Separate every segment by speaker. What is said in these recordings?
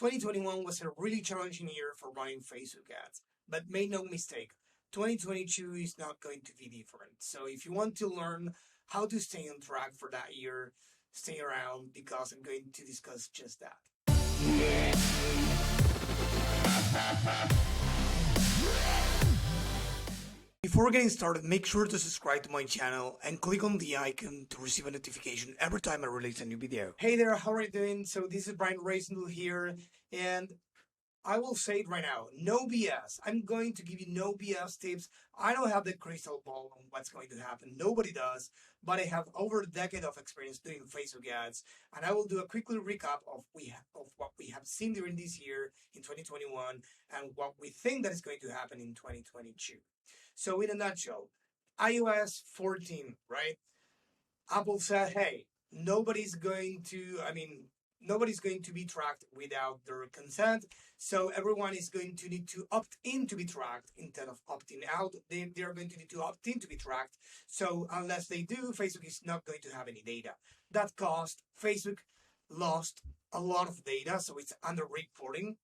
Speaker 1: 2021 was a really challenging year for running Facebook ads, but make no mistake, 2022 is not going to be different. So if you want to learn how to stay on track for that year, stay around because I'm going to discuss just that. Before getting started, make sure to subscribe to my channel and click on the icon to receive a notification every time I release a new video. Hey there, how are you doing? So this is Brian Raisendel here, and I will say it right now, no BS. I'm going to give you no BS tips. I don't have the crystal ball on what's going to happen. Nobody does, but I have over a decade of experience doing Facebook ads, and I will do a quick little recap of what we have seen during this year in 2021 and what we think that is going to happen in 2022. So in a nutshell, iOS 14, right? Apple said, hey, nobody's going to be tracked without their consent. So everyone is going to need to opt in to be tracked instead of opting out. They are going to need to opt in to be tracked. So unless they do, Facebook is not going to have any data. That caused Facebook lost a lot of data. So it's under reporting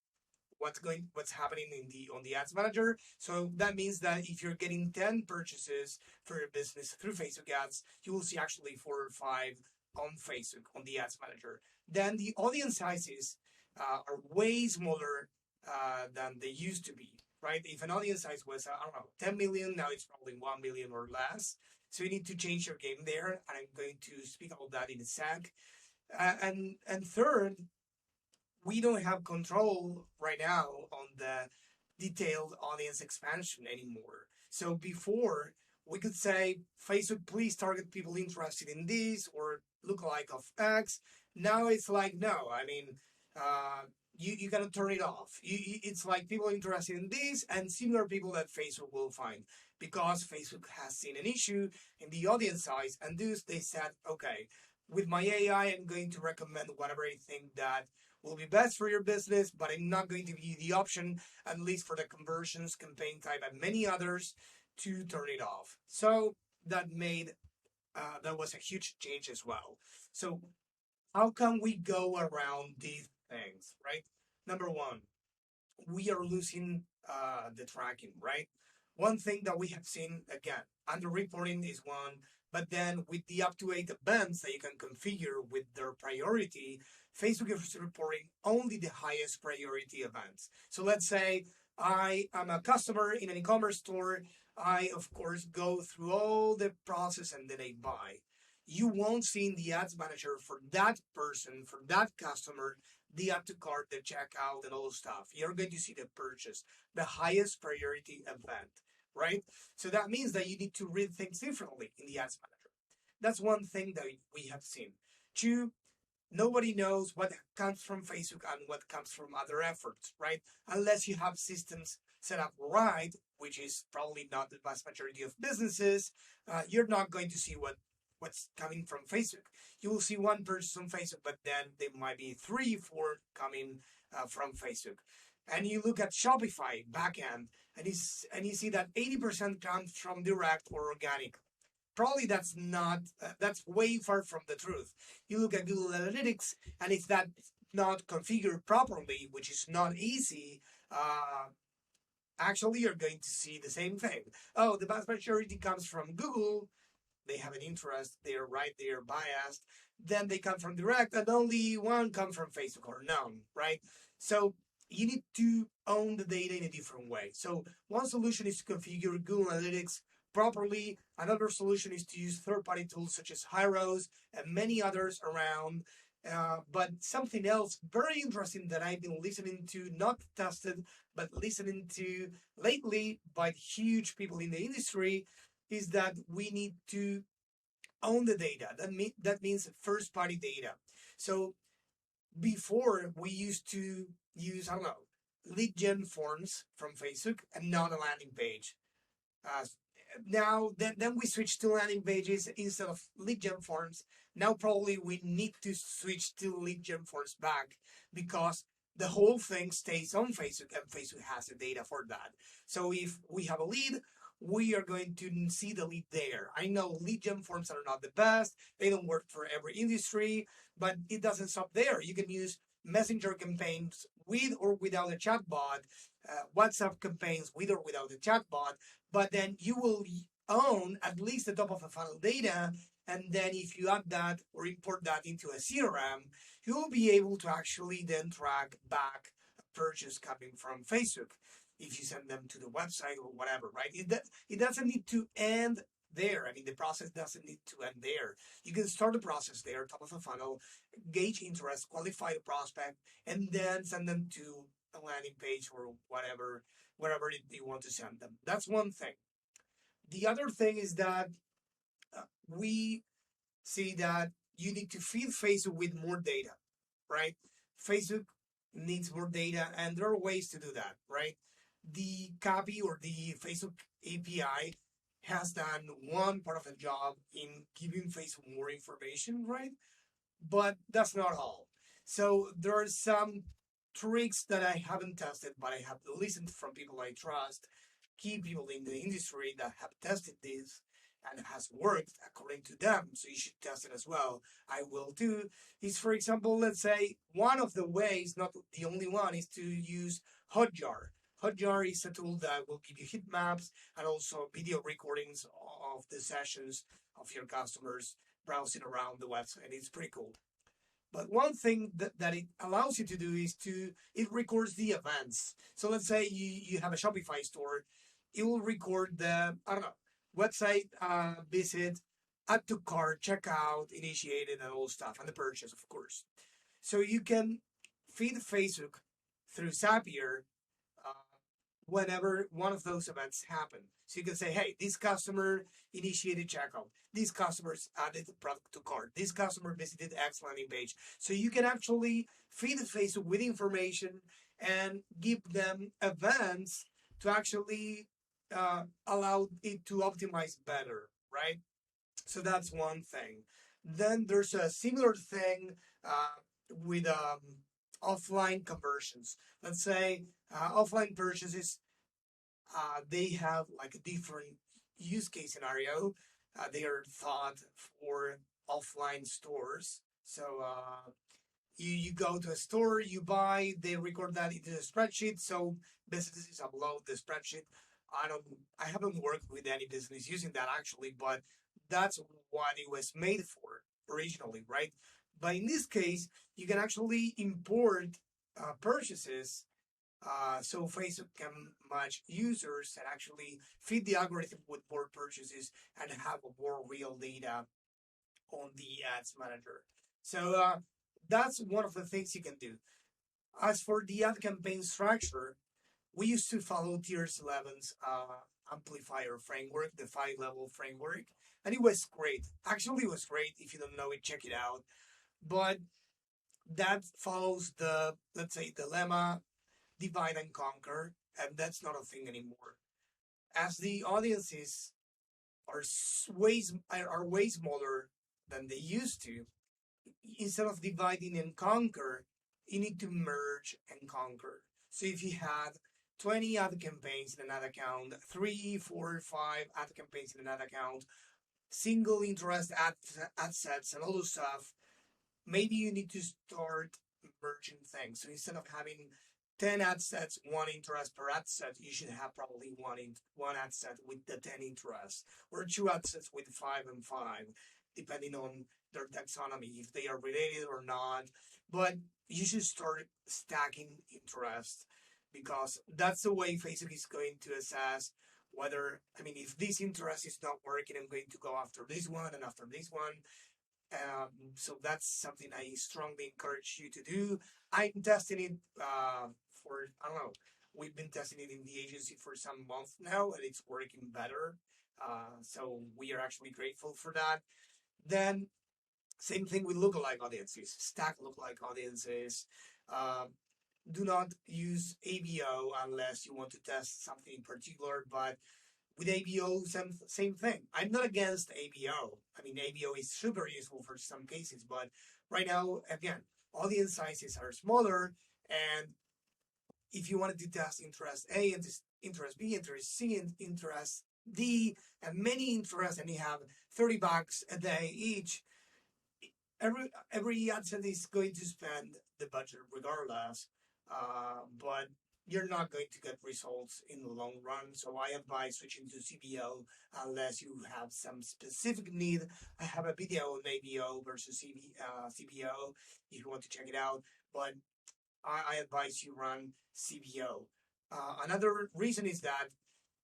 Speaker 1: what's happening on the ads manager. So that means that if you're getting 10 purchases for your business through Facebook ads, you will see actually 4 or 5 on Facebook on the ads manager. Then the audience sizes are way smaller than they used to be, right? If an audience size was, 10 million, now it's probably 1 million or less. So you need to change your game there, and I'm going to speak about that in a sec. And third, we don't have control right now on the detailed audience expansion anymore. So before, we could say, Facebook, please target people interested in this or lookalike of X. Now it's like, no, you gotta turn it off. It's like people interested in this and similar people that Facebook will find, because Facebook has seen an issue in the audience size, and thus they said, okay, with my AI, I'm going to recommend whatever I think that will be best for your business, but I'm not going to give you the option, at least for the conversions, campaign type, and many others, to turn it off. So that was a huge change as well. So how can we go around these things, right? Number one, we are losing the tracking, right? One thing that we have seen, again, underreporting is one, but then with the up-to-date events that you can configure with their priority, Facebook is reporting only the highest priority events. So let's say I am a customer in an e-commerce store. I, of course, go through all the process and then I buy. You won't see in the ads manager for that person, for that customer, the add to cart, the checkout, and all stuff. You're going to see the purchase, the highest priority event, right? So that means that you need to read things differently in the ads manager. That's one thing that we have seen. Two, nobody knows what comes from Facebook and what comes from other efforts, right? Unless you have systems set up right, which is probably not the vast majority of businesses, you're not going to see what's coming from Facebook. You will see one purchase on Facebook, but then there might be 3, 4 coming from Facebook. And you look at Shopify backend, and you see that 80% comes from direct or organic. Probably that's way far from the truth. You look at Google Analytics, and if that's not configured properly, which is not easy, actually you're going to see the same thing. Oh, the vast majority comes from Google. They have an interest, they're right, they're biased. Then they come from direct, and only one comes from Facebook or none, right? So you need to own the data in a different way. So one solution is to configure Google Analytics properly. Another solution is to use third-party tools such as Hyros and many others around. But something else very interesting that I've been listening to, not tested, but listening to lately by huge people in the industry, is that we need to own the data. That means first-party data. So before, we used to use, lead gen forms from Facebook and not a landing page. Then we switched to landing pages instead of lead gen forms. Now probably we need to switch to lead gen forms back, because the whole thing stays on Facebook and Facebook has the data for that. So if we have a lead, we are going to see the lead there. I know lead gen forms are not the best. They don't work for every industry, but it doesn't stop there. You can use messenger campaigns with or without a chatbot, WhatsApp campaigns with or without a chatbot, but then you will own at least the top of the funnel data. And then if you add that or import that into a CRM, you will be able to actually then track back a purchase coming from Facebook if you send them to the website or whatever, right? It doesn't need to end there. I mean, the process doesn't need to end there. You can start the process there, top of the funnel, gauge interest, qualify the prospect, and then send them to a landing page or whatever, wherever you want to send them. That's one thing. The other thing is that we see that you need to feed Facebook with more data, right? Facebook needs more data, and there are ways to do that, right? The copy or the Facebook API has done one part of the job in giving Facebook more information, right? But that's not all. So there are some tricks that I haven't tested, but I have listened from people I trust, key people in the industry that have tested this and it has worked according to them. So you should test it as well. I will too. Is, for example, let's say one of the ways, not the only one, is to use Hotjar. Hotjar is a tool that will give you heat maps and also video recordings of the sessions of your customers browsing around the website. It's pretty cool. But one thing that it allows you to do is it records the events. So let's say you have a Shopify store, it will record the, I don't know, website visit, add to cart, checkout, initiated, and all stuff, and the purchase, of course. So you can feed Facebook through Zapier whenever one of those events happen. So you can say, hey, this customer initiated checkout. These customers added the product to cart. This customer visited X landing page. So you can actually feed Facebook with information and give them events to actually allow it to optimize better, right? So that's one thing. Then there's a similar thing with offline conversions. Let's say offline purchases, they have like a different use case scenario. They are thought for offline stores. So you go to a store, you buy, they record that into a spreadsheet. So businesses upload the spreadsheet. I haven't worked with any business using that actually, but that's what it was made for originally, right? But in this case, you can actually import purchases so Facebook can match users and actually feed the algorithm with more purchases and have more real data on the ads manager. So that's one of the things you can do. As for the ad campaign structure, we used to follow Tiers 11's amplifier framework, the 5-level framework, and it was great. Actually, it was great. If you don't know it, check it out. But that follows the, let's say, dilemma, divide and conquer, and that's not a thing anymore. As the audiences are way smaller than they used to, instead of dividing and conquer, you need to merge and conquer. So if you had 20 ad campaigns in an ad account, 3, 4, 5 ad campaigns in an ad account, single interest ad sets, and all those stuff, maybe you need to start merging things. So instead of having 10 ad sets, 1 interest per ad set, you should have probably one ad set with the 10 interests, or 2 ad sets with 5 and 5, depending on their taxonomy, if they are related or not. But you should start stacking interest, because that's the way Facebook is going to assess whether, I mean, if this interest is not working, I'm going to go after this one and after this one. So that's something I strongly encourage you to do. I'm testing it for, I don't know, we've been testing it in the agency for some months now, and it's working better. So we are actually grateful for that. Then same thing with lookalike audiences, stack lookalike audiences. Do not use ABO unless you want to test something in particular, but with ABO, same thing. I'm not against ABO. I mean, ABO is super useful for some cases, but right now, again, audience sizes are smaller, and if you wanted to test interest A, interest B, interest C, and interest D, and many interests, and you have $30 a day each, every ad set is going to spend the budget regardless. but you're not going to get results in the long run. So I advise switching to CBO unless you have some specific need. I have a video on ABO versus CBO if you want to check it out, but I advise you run CBO. Another reason is that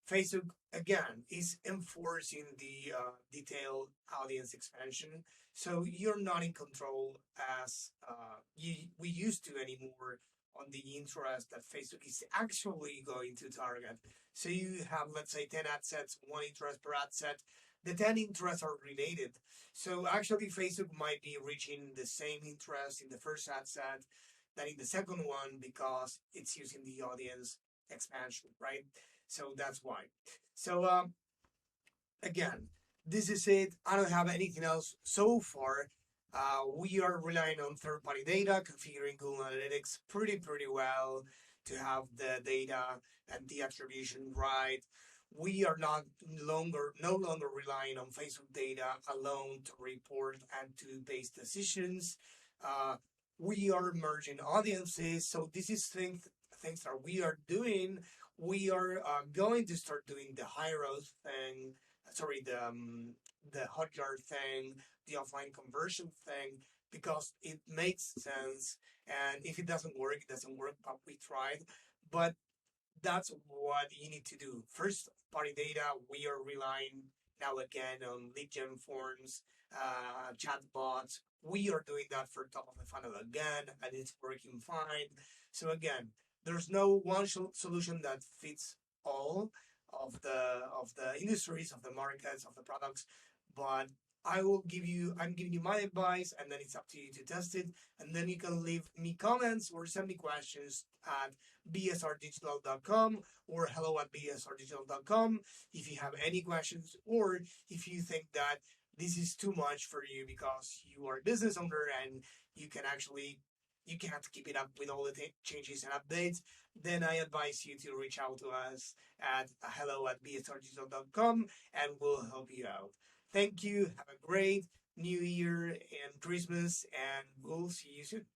Speaker 1: Facebook again is enforcing the detailed audience expansion, so you're not in control as we used to anymore on the interest that Facebook is actually going to target. So you have, let's say, 10 ad sets, one interest per ad set. The 10 interests are related. So actually, Facebook might be reaching the same interest in the first ad set than in the second one because it's using the audience expansion, right? So that's why. So again, this is it. I don't have anything else so far. We are relying on third-party data, configuring Google Analytics pretty well to have the data and the attribution right. We are no longer relying on Facebook data alone to report and to base decisions. We are merging audiences, so this is things that we are doing. We are going to start doing the Hyros thing, the Hotjar thing, the offline conversion thing, because it makes sense. And if it doesn't work, it doesn't work. But we tried. But that's what you need to do. First party data, we are relying now again on lead gen forms, chatbots. We are doing that for top of the funnel again, and it's working fine. So again, there's no one solution that fits all of the industries, of the markets, of the products, but I'm giving you my advice, and then it's up to you to test it. And then you can leave me comments or send me questions at bsrdigital.com or hello@bsrdigital.com if you have any questions, or if you think that this is too much for you because you are a business owner and you can actually you can't keep it up with all the changes and updates, then I advise you to reach out to us at hello@bsrdigital.com and we'll help you out. Thank you. Have a great New Year and Christmas, and we'll see you soon.